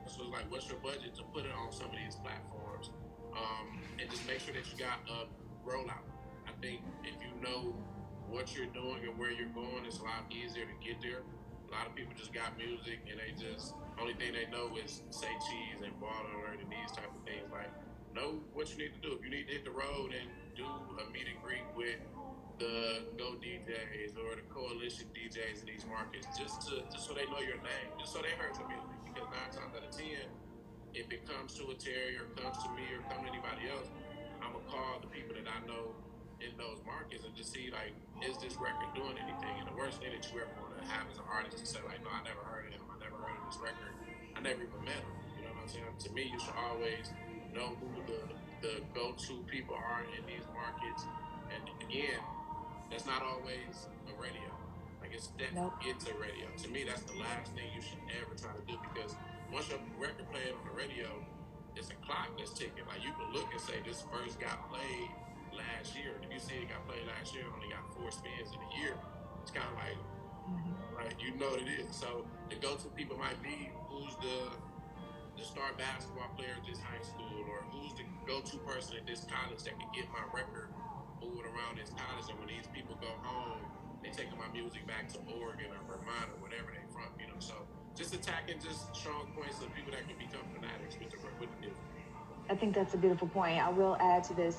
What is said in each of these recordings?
So it's like, what's your budget to put it on some of these platforms? And just make sure that you got a rollout. I think if you know what you're doing and where you're going, it's a lot easier to get there. A lot of people just got music and they just only thing they know is say cheese and baller alert and these type of things. Like, know what you need to do. If you need to hit the road and do a meet and greet with the Go DJs or the coalition DJs in these markets, just so they know your name, just so they heard your music. Because 9 times out of 10, if it comes to a Terry or comes to me or come to anybody else, I'm gonna call the people that I know in those markets and just see like, is this record doing anything? And the worst thing that you ever want to have as an artist to say like, no, I never heard of him, I never heard of this record, I never even met him. You know what I'm saying? To me, you should always know who the go-to people are in these markets. And again, that's not always a radio. Like it's step into radio. To me, that's the last thing you should ever try to do because once your record played on the radio, it's a clock that's ticking. Like you can look and say this first got played last year. If you see it got played last year, only got 4 spins in a year. It's kind of like you know what it is. So the go-to people might be who's the star basketball player at this high school, or who's the go-to person at this college that can get my record moving around this college. And when these people go home, they taking my music back to Oregon or Vermont or whatever they from, you know. So just attacking just strong points of people that can become fanatics with the music. I think that's a beautiful point. I will add to this.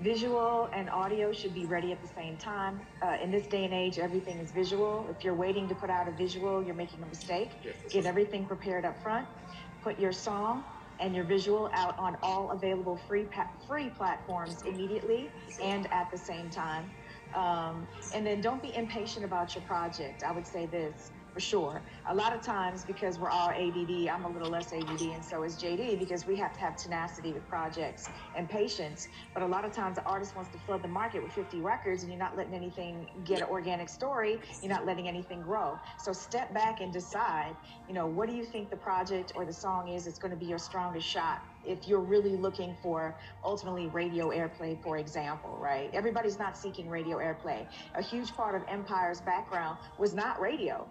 Visual and audio should be ready at the same time. In this day and age, everything is visual. If you're waiting to put out a visual, you're making a mistake. Get everything prepared up front. Put your song and your visual out on all available free platforms immediately and at the same time. And then don't be impatient about your project. I would say this for sure. A lot of times, because we're all ADD, I'm a little less ADD, and so is J-Dee, because we have to have tenacity with projects and patience. But a lot of times, the artist wants to flood the market with 50 records, and you're not letting anything get an organic story. You're not letting anything grow. So step back and decide, what do you think the project or the song is that's going to be your strongest shot? If you're really looking for ultimately radio airplay, for example, right? Everybody's not seeking radio airplay. A huge part of Empire's background was not radio.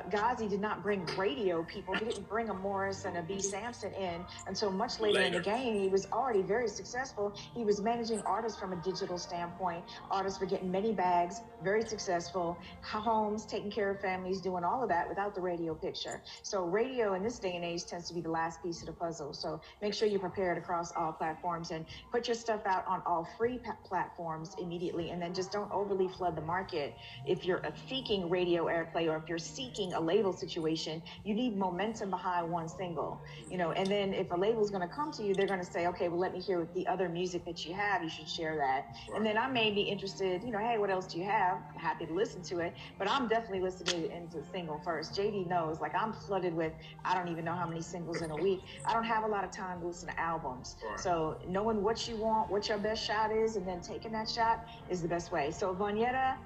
Ghazi did not bring radio people. He didn't bring a Morris and a B. Sampson in until much later in the game. He was already very successful. He was managing artists from a digital standpoint. Artists were getting many bags, very successful, homes, taking care of families, doing all of that without the radio picture. So radio in this day and age tends to be the last piece of the puzzle. So make sure you're prepared across all platforms and put your stuff out on all free platforms immediately. And then just don't overly flood the market. If you're seeking radio airplay or if you're seeking a label situation, you need momentum behind one single, and then if a label's going to come to you, they're going to say, okay, well, let me hear the other music that you have. You should share that. Right. And then I may be interested, hey, what else do you have? I'm happy to listen to it, but I'm definitely listening into the single first. J-Dee knows, like, I'm flooded with, I don't even know how many singles in a week. I don't have a lot of time to listen to albums. Right. So knowing what you want, what your best shot is, and then taking that shot is the best way. So Vonyetta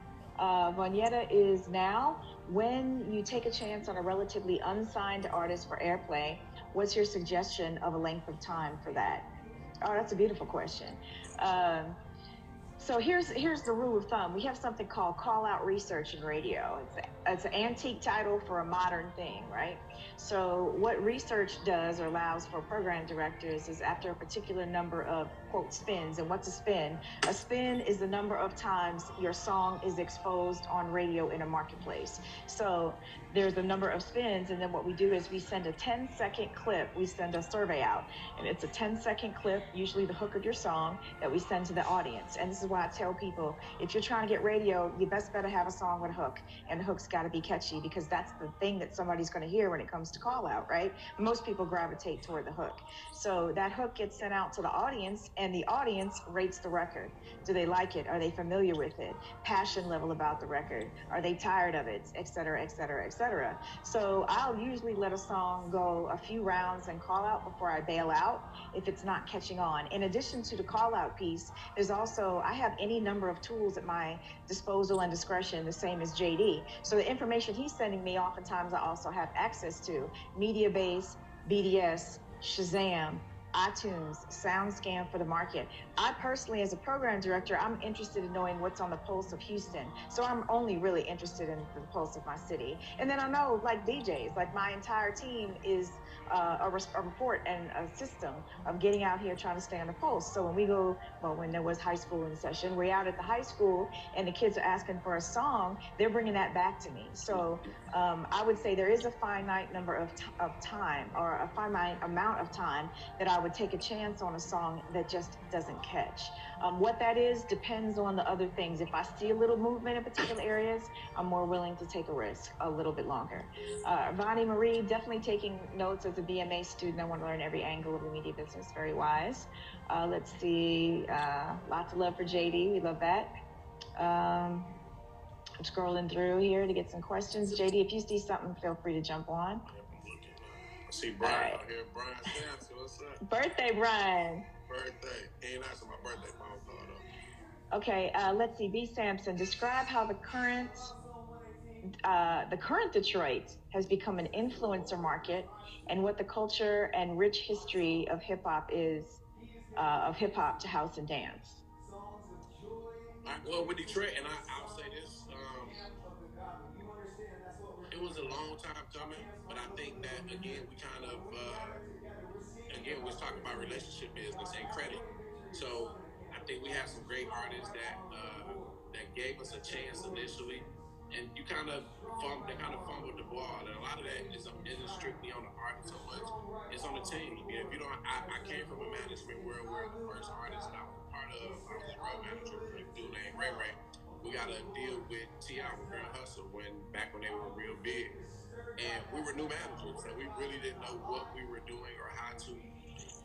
is now, when you take a chance on a relatively unsigned artist for airplay, what's your suggestion of a length of time for that? Oh, that's a beautiful question. So here's the rule of thumb. We have something called call-out research in radio. It's an antique title for a modern thing, right? So what research does or allows for program directors is after a particular number of, quote, spins. And what's a spin? A spin is the number of times your song is exposed on radio in a marketplace. So there's a number of spins, and then what we do is we send a 10-second clip. We send a survey out, and it's a 10-second clip, usually the hook of your song, that we send to the audience. And this is why I tell people, if you're trying to get radio, you best better have a song with a hook, and the hook's got to be catchy, because that's the thing that somebody's going to hear when it comes to call out, right? Most people gravitate toward the hook. So that hook gets sent out to the audience, and the audience rates the record. Do they like it? Are they familiar with it? Passion level about the record. Are they tired of it? Et cetera, et cetera, et cetera. So I'll usually let a song go a few rounds and call out before I bail out if it's not catching on. In addition to the call out piece, there's also, I have any number of tools at my disposal and discretion, the same as J-Dee. So the information he's sending me, oftentimes I also have access to. Mediabase, BDS, Shazam, iTunes, SoundScan for the market. I personally, as a program director, I'm interested in knowing what's on the pulse of Houston. So I'm only really interested in the pulse of my city. And then I know, like DJs, like my entire team is a report and a system of getting out here trying to stay on the pulse. So when we go, well, when there was high school in session, we're out at the high school and the kids are asking for a song, they're bringing that back to me. So I would say there is a finite number of time, or a finite amount of time that I would take a chance on a song that just doesn't catch. What that is depends on the other things. If I see a little movement in particular areas, I'm more willing to take a risk a little bit longer. Bonnie Marie, definitely taking notes as a BMA student. I want to learn every angle of the media business. Very wise. Let's see. Lots of love for J-Dee. We love that. I'm scrolling through here to get some questions. J-Dee, if you see something, feel free to jump on. I see Brian out here. Brian Sampson, what's up? Birthday, Brian. Birthday. He ain't answering my birthday phone call though. Okay, let's see. B. Sampson, describe how the current Detroit has become an influencer market, and what the culture and rich history of hip hop is, of hip hop to house and dance. Well, with Detroit, and I'll say this, it was a long time coming, but I think that again we kind of again we're talking about relationship business and credit. So I think we have some great artists that gave us a chance initially, and they kind of fumbled the ball, and a lot of that isn't strictly on the artist so much. It's on the team. You know, if you don't, I came from a management world where the first artist that I was a part of, I was his road manager, a dude named Ray Ray. We got to deal with T.I. with Grand Hustle back when they were real big, and we were new managers, so we really didn't know what we were doing or how to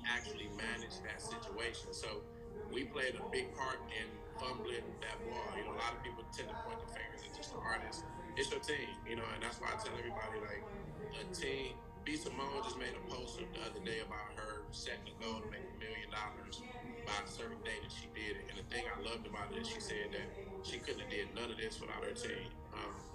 actually manage that situation. So we played a big part in fumbling that ball. You know, a lot of people tend to point the fingers at just the artist. It's your team, you know, and that's why I tell everybody, like, a team. B. Simone just made a post the other day about her setting a goal to make $1 million by a certain day that she did it. And the thing I loved about it is she said that she couldn't have did none of this without her team.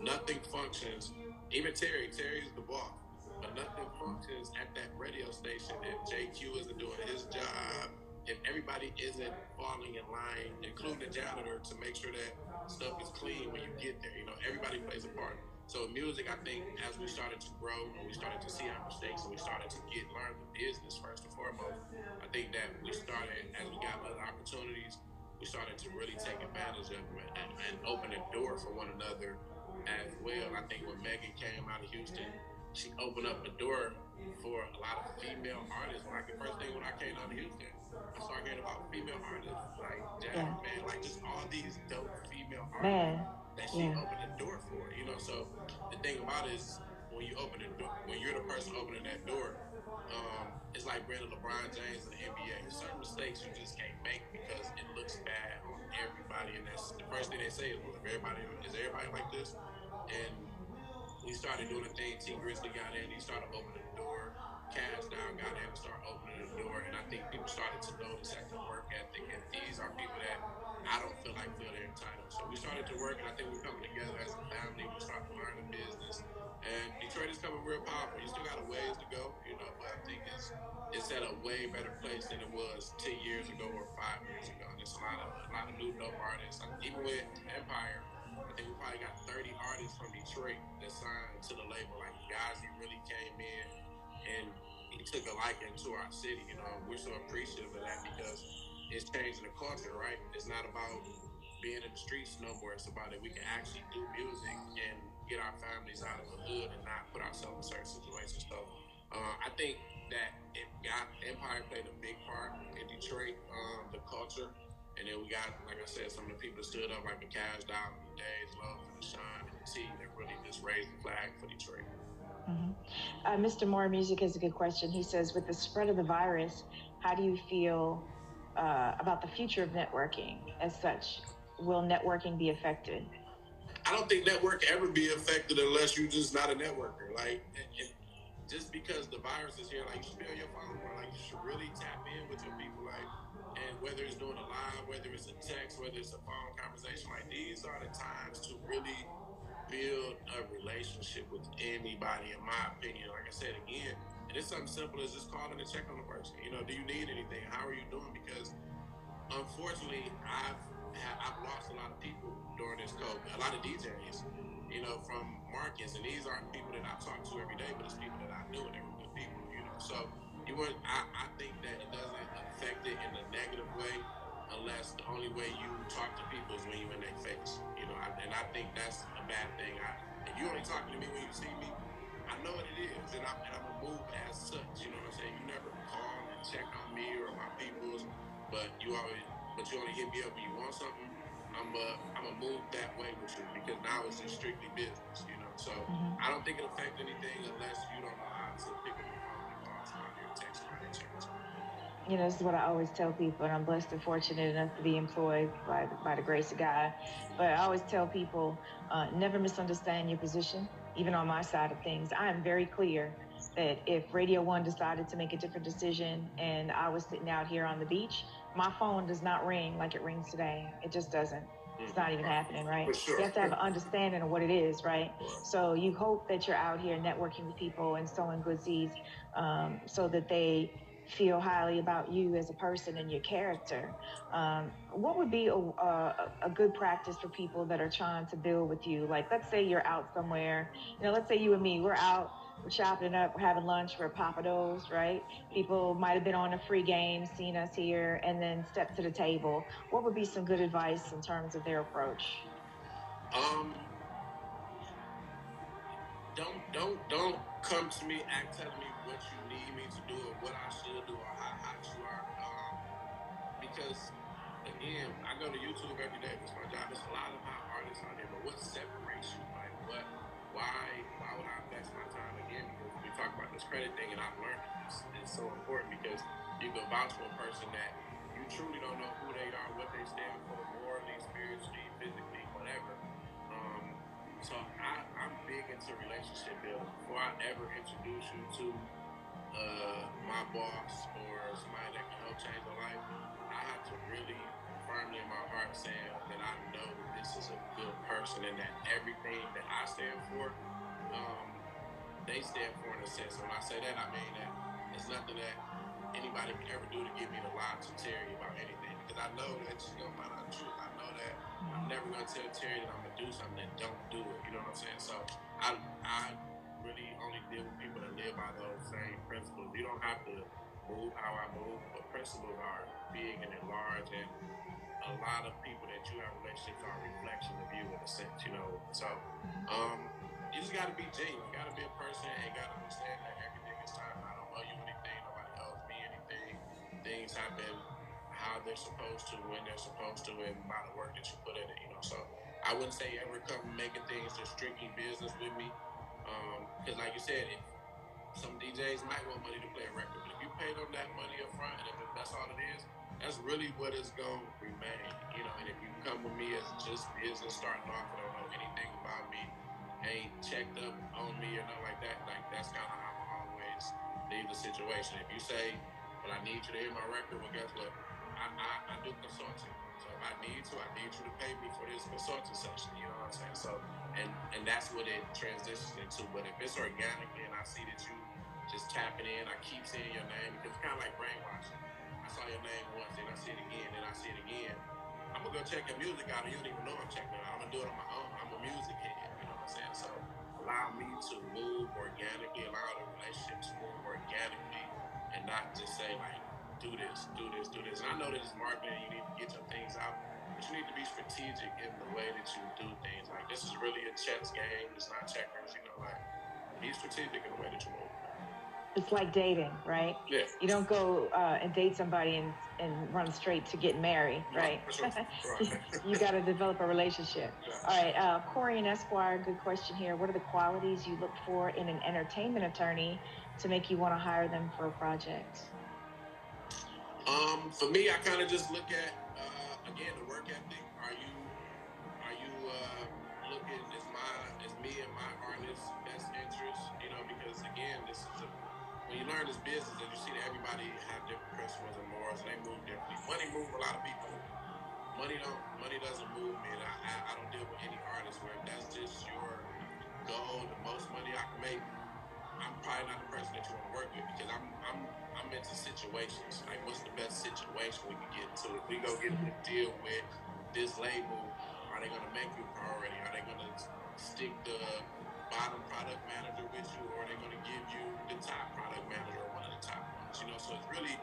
Nothing functions. Even Terry's the boss, but nothing functions at that radio station if JQ isn't doing his job, if everybody isn't falling in line, including the janitor, to make sure that stuff is clean when you get there. You know, everybody plays a part. So music, I think, as we started to grow and we started to see our mistakes and we started to learn the business first and foremost, I think that we started, as we got other opportunities, we started to really take advantage of them and open a door for one another as well. I think when Megan came out of Houston, she opened up the door for a lot of female artists. First thing when I came out of Houston, I started hearing about female artists like Jazz, man, like just all these dope female artists that she opened the door for. You know, so the thing about it is when you open the door, when you're the person opening that door, it's like being LeBron James in the NBA. Certain mistakes you just can't make because it looks bad on everybody, and that's the first thing they say is, "Well, is everybody like this?" And we started doing a thing. T Grizzly got in. He started opening the door. Cash Down got in and started opening the door. And I think people started to notice that the work ethic. And these are people that I don't feel they're entitled. So we started to work, and I think we're coming together as a family. We started to learn the business. And Detroit is coming real powerful. You still got a ways to go, you know, but I think it's at a way better place than it was 10 years ago or 5 years ago. And there's a lot of new dope artists. Even with Empire, I think we probably got 30 artists from Detroit that signed to the label. Like, guys, he really came in and he took a liking to our city. You know, we're so appreciative of that because it's changing the culture, right? It's not about being in the streets no more. It's about that we can actually do music and get our families out of the hood and not put ourselves in certain situations. So I think that Empire played a big part in Detroit, the culture. And then we got, like I said, some of the people that stood up, like the Cash Down, the Days, Love, and the Shine, and the T that really just raised the flag for Detroit. Mr. Moore Music has a good question. He says, with the spread of the virus, how do you feel about the future of networking as such? Will networking be affected? I don't think network ever be affected unless you're just not a networker. Like, just because the virus is here, like, you should be on your phone more. Like, you should really tap in with your people. Like, and whether it's doing a live, whether it's a text, whether it's a phone conversation, like, these are the times to really build a relationship relationship with anybody, in my opinion. Like I said again, and it's something simple as just calling and check on the person. You know, do you need anything? How are you doing? Because unfortunately, I've lost a lot of people during this COVID. A lot of DJs, you know, from markets, and these aren't people that I talk to every day, but it's people that I knew, and they were good people. You know, so I think that it doesn't affect it in a negative way, unless the only way you talk to people is when you're in their face. You know, and I think that's a bad thing. If you only talking to me when you see me, I know what it is, and I'm gonna move as such. You know what I'm saying? You never call and check on me or my peoples, but you only hit me up when you want something. I'm gonna move that way with you, because now it's just strictly business. You know, so I don't think it affects anything unless you don't know how to pick up the phone and call somebody or text somebody or check on somebody. You know, this is what I always tell people, and I'm blessed and fortunate enough to be employed by the grace of God. But I always tell people, never misunderstand your position, even on my side of things. I am very clear that if Radio One decided to make a different decision and I was sitting out here on the beach, my phone does not ring like it rings today. It just doesn't. It's not even happening, right? For sure. You have to have an understanding of what it is, right? So you hope that you're out here networking with people and sowing good seeds, so that they feel highly about you as a person and your character. What would be a good practice for people that are trying to build with you? Like, let's say you're out somewhere, you know, let's say you and me, we're out, we're chopping it up, we're having lunch, we're at Papa Do's, right? People might have been on a free game, seen us here, and then stepped to the table. What would be some good advice in terms of their approach? Don't come to me telling me what you need me to do or what I should do or how hot you are. Because again, I go to YouTube every day. It's my job. There's a lot of hot artists out there, but what separates you? Like why would I invest my time again? Because we talk about this credit thing, and I've learned it's so important, because you can vouch for a person that you truly don't know who they are, what they stand for, morally, spiritually, physically, whatever. So I'm big into relationship building. Before I ever introduce you to my boss or somebody that can help change their life, I have to really firmly in my heart say that I know that this is a good person, and that everything that I stand for, they stand for in a sense. And when I say that, I mean that it's nothing that anybody can ever do to get me to lie to Terry about anything, because I know that she's gonna find out the truth. I know that I'm never gonna tell Terry that I'm gonna do something and don't do it. You know what I'm saying? So I really only deal with people that live by those same principles. You don't have to move how I move, but principles are big and large, and a lot of people that you have relationships are a reflection of you in a sense, you know. So you just gotta be genuine. You gotta be a person and gotta understand that everything is time. I don't owe you anything, nobody owes me anything. Things happen how they're supposed to, when they're supposed to, and by the work that you put in it, you know. So I wouldn't say ever come making things just strictly business with me. Because like you said, if some DJs might want money to play a record, but if you pay them that money up front, and if that's all it is, that's really what it's going to remain, you know. And if you come with me as just business starting off and don't know anything about me, ain't checked up on me or nothing like that, like that's kind of how I'm always leave the situation. If you say, well, I need you to hear my record, well, guess what? I do consulting. So if I need you to pay me for this consulting session, you know what I'm saying? So, and that's what it transitions into. But if it's organically and I see that you just tapping in, I keep seeing your name, because it's kind of like brainwashing. I saw your name once, then I see it again, then I see it again. I'm gonna go check your music out, and you don't even know I'm checking it out. I'm gonna do it on my own. I'm a music head, you know what I'm saying? So allow me to move organically, allow the relationship to move organically, and not just say like, do this, do this, do this. And I know that it's marketing, you need to get your things out, but you need to be strategic in the way that you do things. Like, this is really a chess game, it's not checkers, you know, like, be strategic in the way that you move. It's like dating, right? Yeah. You don't go and date somebody and run straight to get married, right? Sure. You got to develop a relationship. All right, Corey and Esquire, good question here. What are the qualities you look for in an entertainment attorney to make you want to hire them for a project? For me, I kind of just look at again the work ethic. Are you looking as me and my artist's best interest? You know, because again, this is when you learn this business, and you see that everybody have different principles and morals, and they move differently. Money move a lot of people. Money doesn't move me, and I don't deal with any artist where if that's just your goal, the most money into situations. Like, what's the best situation we can get into? If we go get a deal with this label, are they going to make you a priority? Are they going to stick the bottom product manager with you, or are they going to give you the top product manager or one of the top ones? You know, so it's really,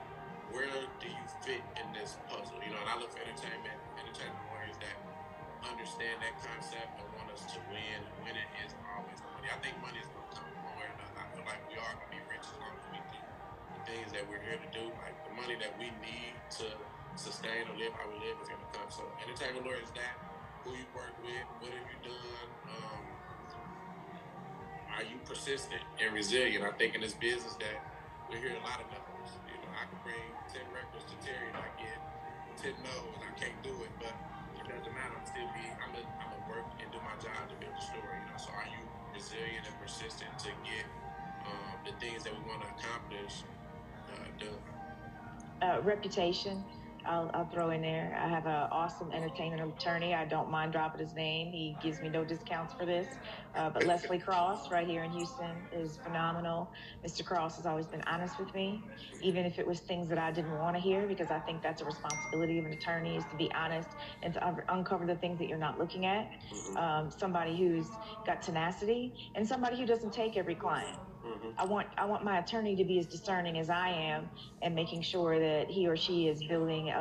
where do you fit in this puzzle? You know, and I look for entertainment lawyers that understand that concept and want us to win. And winning is always the money. I think money is going to come one way or another. I feel like we are going to be rich as long as we do the things that we're here to do. Like, the money that we need to sustain or live how we live is going to come. So entertainment lawyer is that. Who you work with, what have you done? Are you persistent and resilient? I think in this business that we hear a lot of no's. You know, I can bring 10 records to Terry and I get 10 no's. I can't do it, but it doesn't matter. I'm gonna work and do my job to build a story. You know, so are you resilient and persistent to get the things that we want to accomplish done? Reputation. I'll throw in there. I have an awesome entertainment attorney. I don't mind dropping his name. He gives me no discounts for this. But Leslie Cross, right here in Houston, is phenomenal. Mr. Cross has always been honest with me, even if it was things that I didn't want to hear, because I think that's a responsibility of an attorney, is to be honest and to uncover the things that you're not looking at. Somebody who's got tenacity, and somebody who doesn't take every client. I want my attorney to be as discerning as I am, and making sure that he or she is building,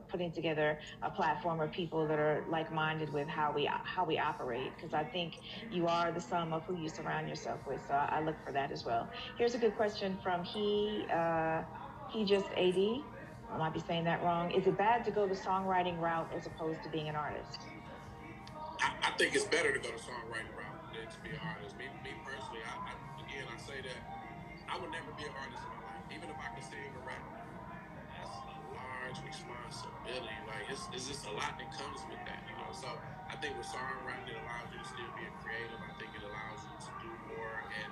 putting together a platform of people that are like-minded with how we operate. Because I think you are the sum of who you surround yourself with. So I look for that as well. Here's a good question from he just AD. I might be saying that wrong. Is it bad to go the songwriting route as opposed to being an artist? I think it's better to go the songwriting route than to be an artist. Me personally, I say that I would never be an artist in my life, even if I could sing or rap. That's a large responsibility. Like, it's just a lot that comes with that, you know. So I think with songwriting, it allows you to still be a creative. I think it allows you to do more, and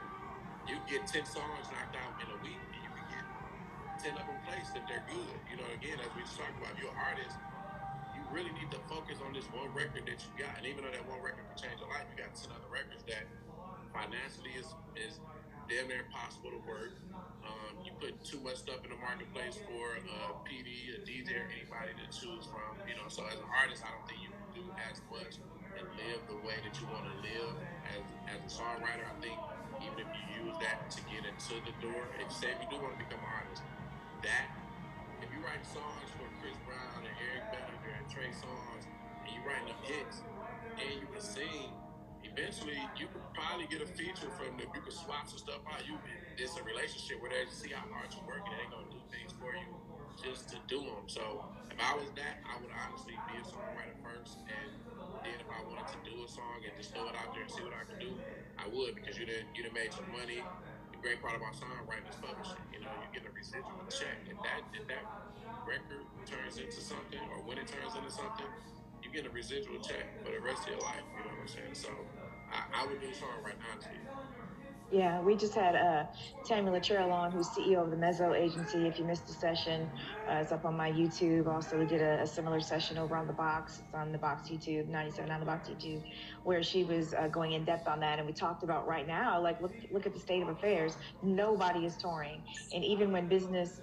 you get 10 songs knocked out in a week, and you can get 10 of them placed if they're good. You know, again, as we just talked about, if you're an artist, you really need to focus on this one record that you got. And even though that one record can change your life, you got 10 other records that financially is damn near impossible to work. You put too much stuff in the marketplace for a PD, a DJ, or anybody to choose from. You know, so as an artist, I don't think you can do as much and live the way that you want to live. As a songwriter, I think even if you use that to get into the door, if say if you do want to become an artist, that if you write songs for Chris Brown and Eric Bellinger and Trey Songz, and you writing them hits, and you can sing, eventually you could probably get a feature from them. You could swap some stuff out. It's a relationship where they see how hard you work and they ain't gonna do things for you just to do them. So if I was that, I would honestly be a songwriter first, and then if I wanted to do a song and just throw it out there and see what I can do, I would, because you done made some money. The great part about songwriting is publishing. You know, you get a residual check. If that record turns into something, or when it turns into something, you get a residual check for the rest of your life. You know what I'm saying? So I would do songwriting, honestly. Yeah, we just had Tammy Latrell on, who's CEO of the Mezzo Agency. If you missed the session, it's up on my YouTube. Also, we did a similar session over on The Box. It's on The Box YouTube, 97 on The Box YouTube, where she was going in depth on that. And we talked about right now, like, look at the state of affairs. Nobody is touring. And even when business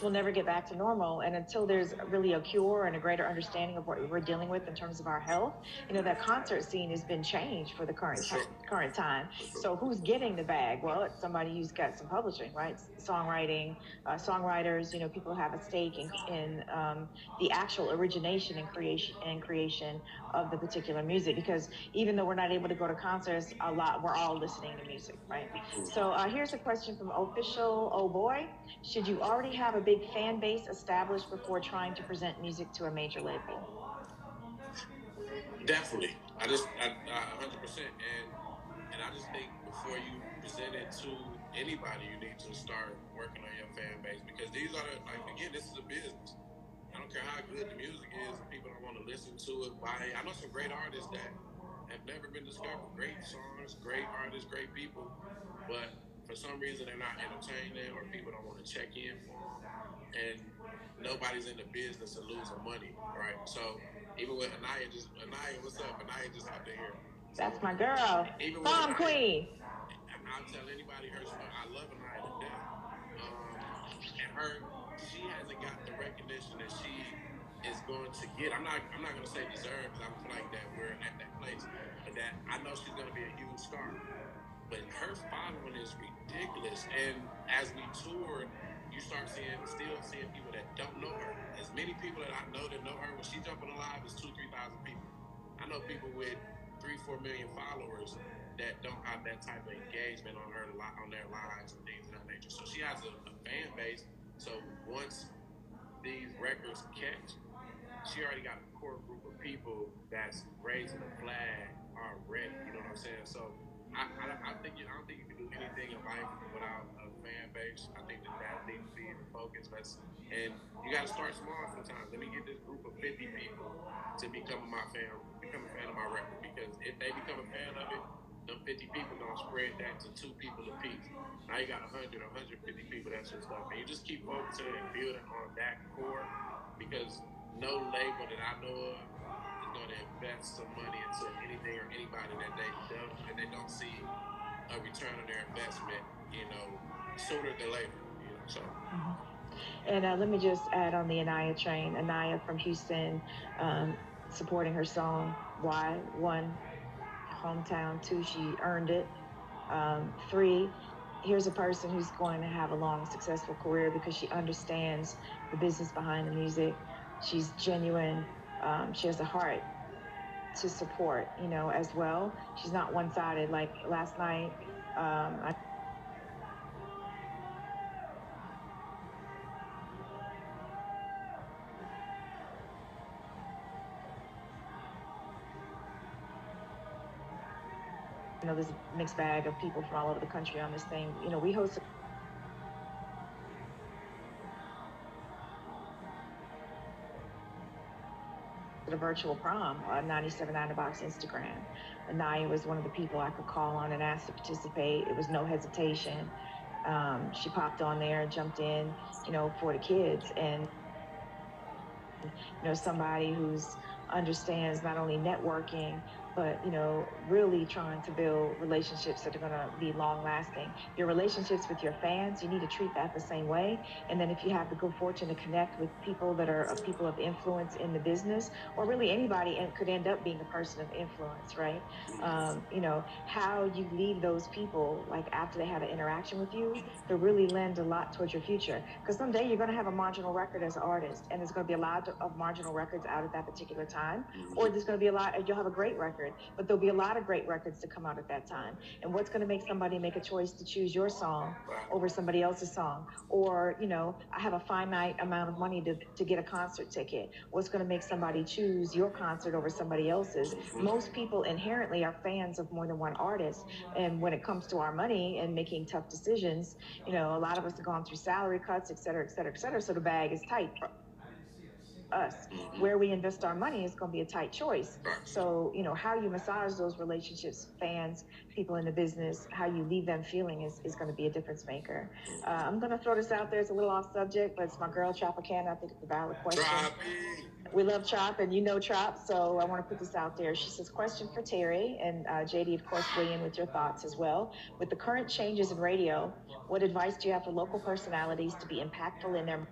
will never get back to normal. And until there's really a cure and a greater understanding of what we're dealing with in terms of our health, you know, that concert scene has been changed for the current time. So who's getting the bag? Well, it's somebody who's got some publishing, right? Songwriting, songwriters, you know, people have a stake in the actual origination and creation of the particular music. Because even though we're not able to go to concerts a lot, we're all listening to music, right? So here's a question from Official Oh Boy. Should you already have a big fan base established before trying to present music to a major label? Definitely. I 100%. And I just think before you present it to anybody, you need to start working on your fan base, because these are again, this is a business. I don't care how good the music is, if people don't want to listen to it. I know some great artists that have never been discovered. Great songs, great artists, great people, but for some reason they're not entertaining, or people don't want to check in for them, and nobody's in the business of losing money, right? So even with Anaya, what's up? Anaya just hopped in here. That's my girl. Prom queen. I'll tell anybody her story. I love Anaya to death. and she hasn't got the recognition that she is going to get. I'm not going to say deserve because I don't feel like that we're at that place, but that I know she's going to be a huge star. But her following is ridiculous, and as we toured, you start still seeing people that don't know her. As many people that I know that know her, when she jumping live, is 2,000-3,000 people. I know people with 3-4 million followers that don't have that type of engagement on on their lives and things of that nature. So she has a fan base. So once these records catch, she already got a core group of people that's raising the flag already. You know what I'm saying? So I don't think you can do anything in life without a fan base. I think that needs to be the focus. And you got to start small sometimes. Let me get this group of 50 people to become a fan of my record. Because if they become a fan of it, them 50 people gonna spread that to 2 people apiece. Now you got 150 people that's your stuff, and you just keep focusing and building on that core because no label that I know of is going to invest some money into anything or anybody that they don't see a return on their investment, sooner than later, So. And let me just add on the Anaya train. Anaya from Houston, supporting her song. Why? One, hometown. Two, she earned it. Three, here's a person who's going to have a long, successful career because she understands the business behind the music. She's genuine. She has a heart to support, as well. She's not one-sided. Like last night, I know there's a mixed bag of people from all over the country on this thing. We hosted a virtual prom on 97.9 The Box Instagram. Anaya was one of the people I could call on and ask to participate. It was no hesitation. She popped on there and jumped in, for the kids. And somebody who's understands not only networking, but, really trying to build relationships that are going to be long lasting. Your relationships with your fans, you need to treat that the same way. And then if you have the good fortune to connect with people that are people of influence in the business, or really anybody could end up being a person of influence, right? How you leave those people, like after they have an interaction with you, to really lend a lot towards your future. Because someday you're going to have a marginal record as an artist, and there's going to be a lot of marginal records out at that particular time. Or there's going to be you'll have a great record, but there'll be a lot of great records to come out at that time. And what's going to make somebody make a choice to choose your song over somebody else's song? Or, I have a finite amount of money to get a concert ticket. What's going to make somebody choose your concert over somebody else's? Most people inherently are fans of more than one artist. And when it comes to our money and making tough decisions, a lot of us have gone through salary cuts, et cetera, et cetera, et cetera. So the bag is tight for us. Where we invest our money is going to be a tight choice. So, how you massage those relationships, fans, people in the business, how you leave them feeling is going to be a difference maker. I'm going to throw this out there. It's a little off subject, but it's my girl, Tropicana. I think it's a valid question. We love Trop, and Trop, so I want to put this out there. She says, question for Terry, and J-Dee, of course, weigh in with your thoughts as well. With the current changes in radio, what advice do you have for local personalities to be impactful in their